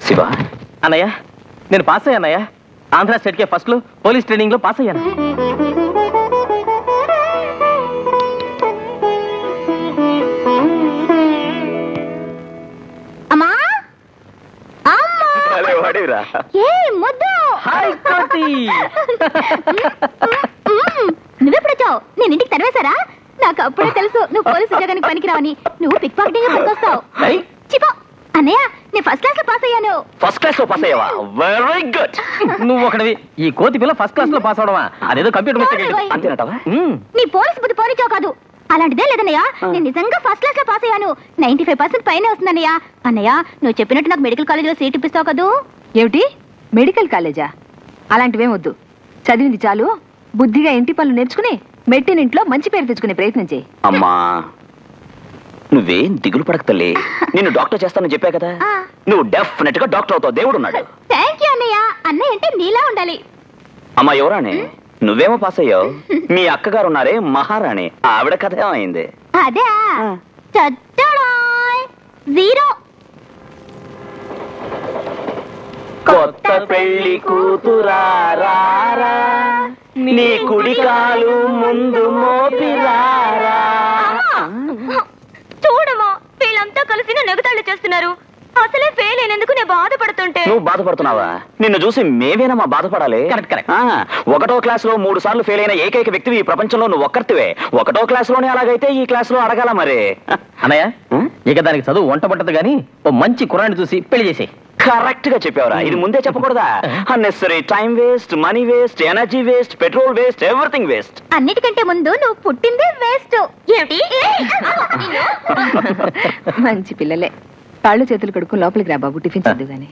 శివ అన్నయ్య నేను pass అయ్యానయ్యా. Andhra state కే first లో పోలీస్ ట్రైనింగ్ లో పాస్ అయ్యాను. అమ్మా నువ్వెప్పుడొచ్చావు? నేను ఇంటికి తరివేశారా? నాకు అప్పుడే తెలుసు నువ్వు పోలీసు ఉద్యోగానికి పనికిరావని. నువ్వు పిక్ పాకెటింగ్ పనికొస్తావు. చిపో అన్నయ్య, నేను ఫస్ట్ క్లాస్ లో పాస్ అయ్యాను. ఫస్ట్ క్లాస్ లో పాస్ అయ్యావా? Very good. నువ్వు ఒకటివి. ఈ కోతి పిల్ల ఫస్ట్ క్లాస్ లో పాస్ అవడమా? అదేదో కంప్యూటర్ మిస్టేక్ అంతేనటవా? నీ పోలీసు బుద్ధి పోనిచావు కాదు. అలాంటిదే లేదన్నయ్య, నేను నిజంగా ఫస్ట్ క్లాస్ లో పాస్ అయ్యాను. 95% పైనే వస్తుందన్నయ్య. అన్నయ్య, నువ్వు చెప్పినట్టు నాకు మెడికల్ కాలేజీలో సీట్ ఇప్పిస్తావు కదూ? ఏమిటి మెడికల్ కాలేజా? అలాంటివేం వద్దు. చదివింది చాలు. బుద్ధిగా ఇంటి పనులు నేర్చుకుని మెట్టినింట్లో మంచి పేరు తెచ్చుకునే ప్రయత్నం చేయి. అమ్మా నువ్వేం దిగులు పడక తల్లి. నిన్ను డాక్టర్ చేస్తానని చెప్పా కదా, నువ్వు డెఫినెట్ గా డాక్టర్ అవుతావు. దేవుడు ఉన్నాడు. థ్యాంక్ యూ అన్నయ్య. అన్నయ్య అంటే నీలా ఉండాలి. అమ్మా యువరాణి, నువ్వేమో పాస్ అయ్యావు. మీ అక్కగారు ఉన్నారే మహారాణి, ఆవిడ కథ ఏమైంది? అదే జీరో. కొత్త పెళ్లి కూతురారా, నీ కుడి కాలు ముందు మోపిరారా. చూడమా, వీళ్ళంతా కలిసి నెగతాళ్ళు చేస్తున్నారు. అసలే ఫెయిల్ అయినందుకు నేను బాధపడుతుంటే. నువ్వు బాధపడుతున్నావా? నిన్ను చూసి మేమేనమ్మా బాధపడాలి. ఒకటో క్లాస్ లో 3 సార్లు ఫెయిల్ అయిన ఏకైక వ్యక్తివి ఈ ప్రపంచంలో నువ్వు ఒక్కరివే. ఒకటో క్లాస్ లోనే అలాగైతే ఈ క్లాస్ లో అడగాల మరి. అన్నయ్య, ఇక దానికి చదువు వంట పట్టదు గానీ ఓ మంచి కుర్రాన్ని చూసి పెళ్లి చేసి. కరెక్ట్ గా చెప్పావురా. ఇది ముందే చెప్పకూడదా? Unnecessary time waste, money waste, energy waste, petrol waste, everything waste. అన్నిటికంటే ముందు నువ్వు పుట్టిందే వేస్ట్. ఏమిటి? మంచి పిల్లలే. కాళ్ళు చేతులు కడుక్కుని లోపలికి రా బాబు, టిఫిన్ చేద్దు గానీ.